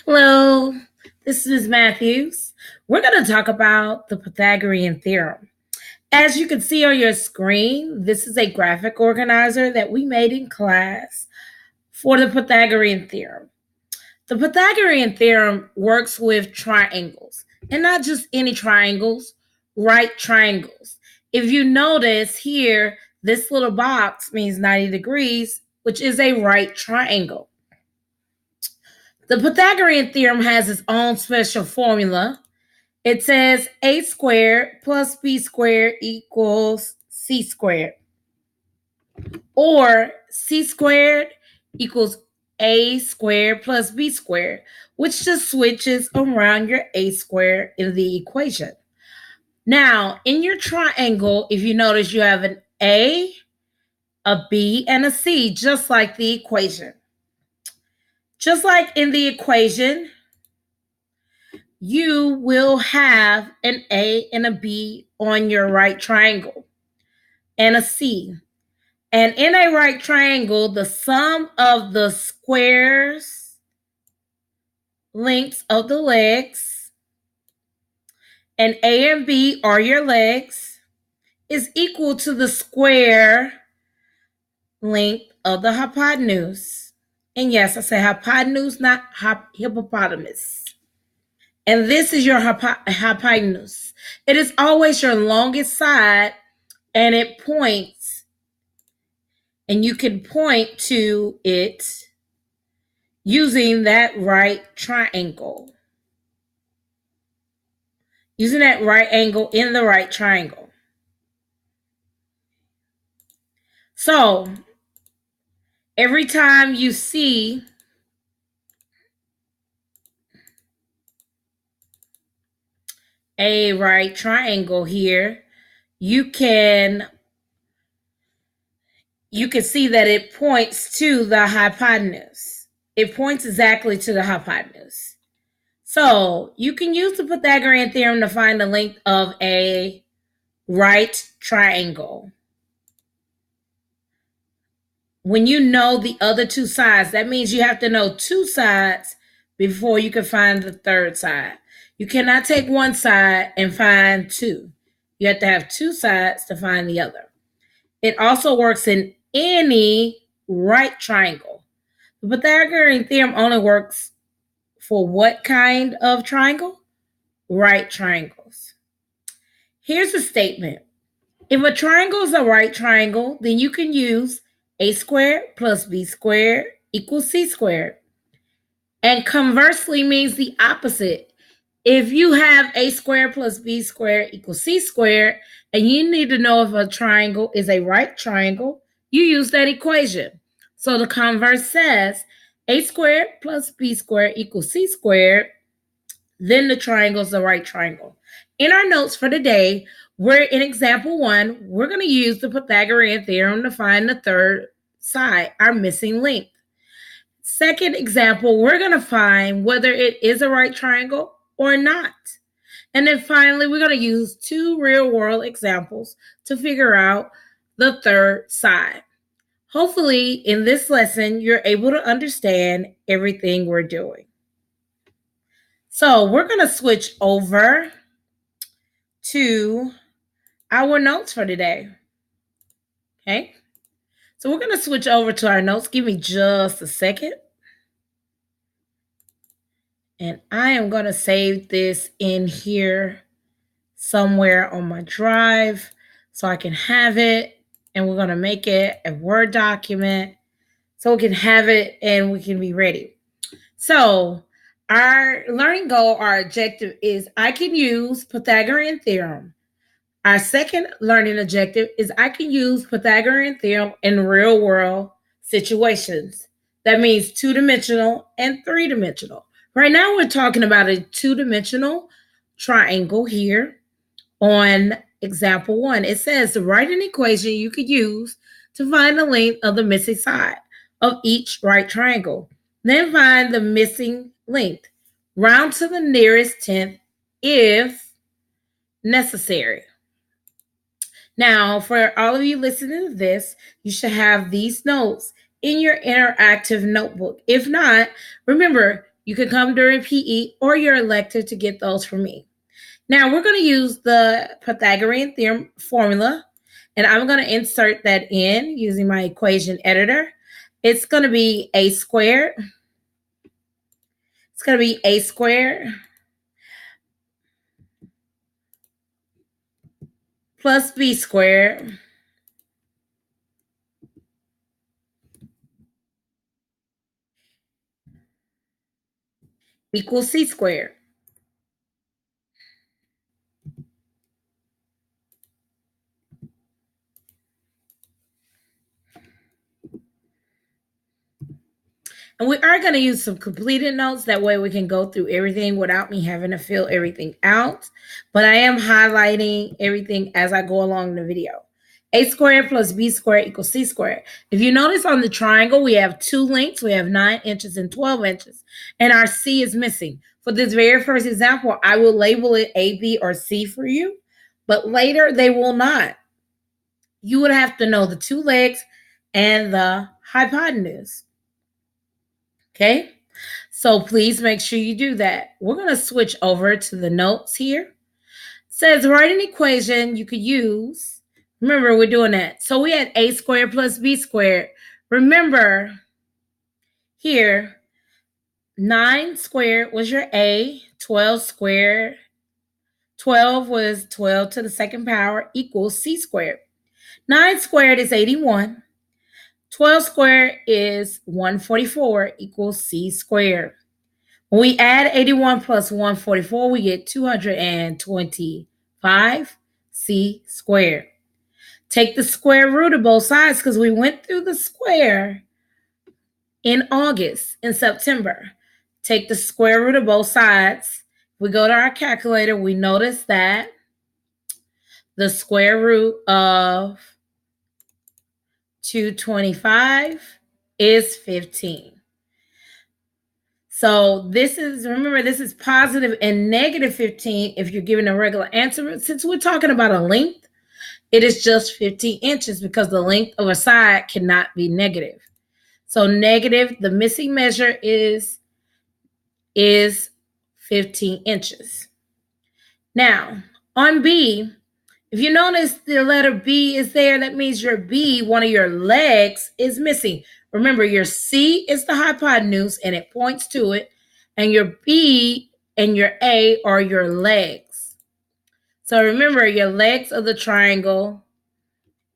Hello, this is Matthews. We're going to talk about the Pythagorean Theorem. As you can see on your screen, this is a graphic organizer that we made in class for the Pythagorean Theorem. The Pythagorean Theorem works with triangles, and not just any triangles, right triangles. If you notice here, this little box means 90 degrees, which is a right triangle. The Pythagorean theorem has its own special formula. It says a squared plus b squared equals c squared, or c squared equals a squared plus b squared, which just switches around your a squared in the equation. Now, in your triangle, if you notice, you have an a b, and a c, just like the equation. Just like in the equation, you will have an A and a B on your right triangle and a C. And in a right triangle, the sum of the squares, lengths of the legs, and A and B are your legs, is equal to the square length of the hypotenuse. And yes, I say hypotenuse, not hippopotamus. And this is your hypotenuse. It is always your longest side, and it points, and you can point to it using that right triangle. Using that right angle in the right triangle. So, every time you see a right triangle here, you can see that it points to the hypotenuse. It points exactly to the hypotenuse. So you can use the Pythagorean theorem to find the length of a right triangle. When you know the other two sides, that means you have to know two sides before you can find the third side. You cannot take one side and find two. You have to have two sides to find the other. It also works in any right triangle. The Pythagorean theorem only works for what kind of triangle? Right triangles. Here's a statement. If a triangle is a right triangle, then you can use a squared plus b squared equals c squared. And conversely means the opposite. If you have a squared plus b squared equals c squared, and you need to know if a triangle is a right triangle, you use that equation. So the converse says a squared plus b squared equals c squared, then the triangle is a right triangle. In our notes for today, we're in example 1. We're going to use the Pythagorean theorem to find the third side, our missing length. Second example, we're going to find whether it is a right triangle or not. And then finally, we're going to use 2 real-world examples to figure out the third side. Hopefully, in this lesson, you're able to understand everything we're doing. So we're going to switch over to our notes for today. Okay? So we're going to switch over to our notes. Give me just a second. And I am going to save this in here somewhere on my drive so I can have it. And we're going to make it a Word document so we can have it and we can be ready. So our learning goal, our objective is I can use Pythagorean theorem. Our second learning objective is I can use Pythagorean theorem in real world situations. That means 2-dimensional and 3-dimensional. Right now we're talking about a 2-dimensional triangle here on example 1. It says to write an equation you could use to find the length of the missing side of each right triangle. Then find the missing length. Round to the nearest tenth if necessary. Now, for all of you listening to this, you should have these notes in your interactive notebook. If not, remember, You can come during PE or you're elected to get those from me. Now we're going to use the Pythagorean Theorem formula, and I'm going to insert that in using my equation editor. It's going to be a squared. It's going to be a squared plus b squared equals c squared. And we are going to use some completed notes. That way we can go through everything without me having to fill everything out. But I am highlighting everything as I go along the video. A squared plus b squared equals c squared. If you notice on the triangle, we have two lengths. We have 9 inches and 12 inches. And our c is missing. For this very first example, I will label it A, B, or C for you. But later, they will not. You would have to know the two legs and the hypotenuse. Okay, so please make sure you do that. We're going to switch over to the notes here. It says write an equation you could use. Remember, we're doing that. So we had a squared plus b squared. Remember here, 9 squared was your a, 12 squared. 12 was 12 to the second power equals c squared. 9 squared is 81. 12 squared is 144 equals c squared. When we add 81 plus 144, we get 225 c squared. Take the square root of both sides because we went through the square in August and September. Take the square root of both sides. We go to our calculator, we notice that the square root of 225 is 15. So this is, remember, this is positive and negative 15 if you're given a regular answer. Since we're talking about a length, it is just 15 inches because the length of a side cannot be negative. So negative, the missing measure is 15 inches. Now, on B, if you notice the letter B is there, that means your B, one of your legs, is missing. Remember, your C is the hypotenuse and it points to it, and your B and your A are your legs. So remember, your legs of the triangle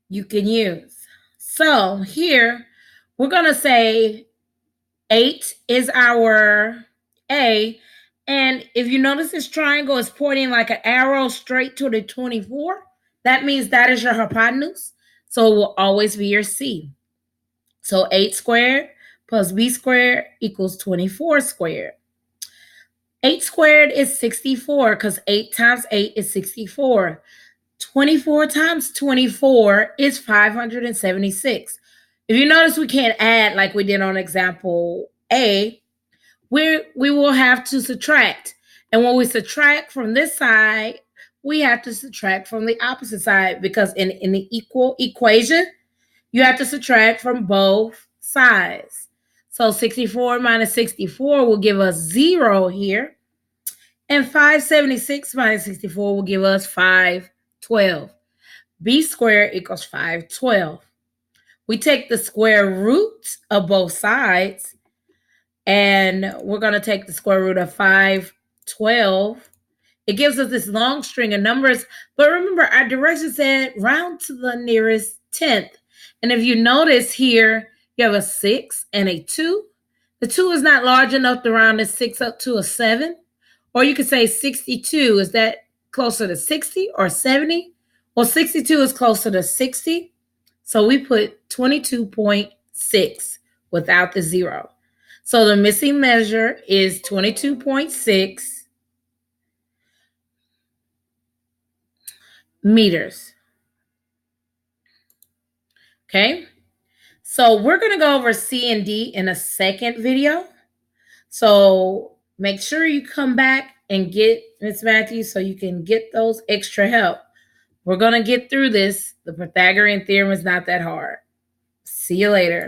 you can use. So here, we're going to say 8 is our A. And if you notice this triangle is pointing like an arrow straight to the 24, that means that is your hypotenuse. So it will always be your C. So 8 squared plus B squared equals 24 squared. 8 squared is 64 because 8 times 8 is 64. 24 times 24 is 576. If you notice, we can't add like we did on example A. We will have to subtract. And when we subtract from this side, we have to subtract from the opposite side because in the equal equation, you have to subtract from both sides. So 64 minus 64 will give us 0 here. And 576 minus 64 will give us 512. B squared equals 512. We take the square root of both sides, and we're going to take the square root of 512. It gives us this long string of numbers. But remember, our direction said round to the nearest tenth. And if you notice here, you have a 6 and a 2. The 2 is not large enough to round the 6 up to a 7. Or you could say 62. Is that closer to 60 or 70? Well, 62 is closer to 60. So we put 22.6 without the 0. So the missing measure is 22.6 meters. Okay. So we're going to go over C and D in a second video. So make sure you come back and get Ms. Matthews so you can get those extra help. We're going to get through this. The Pythagorean theorem is not that hard. See you later.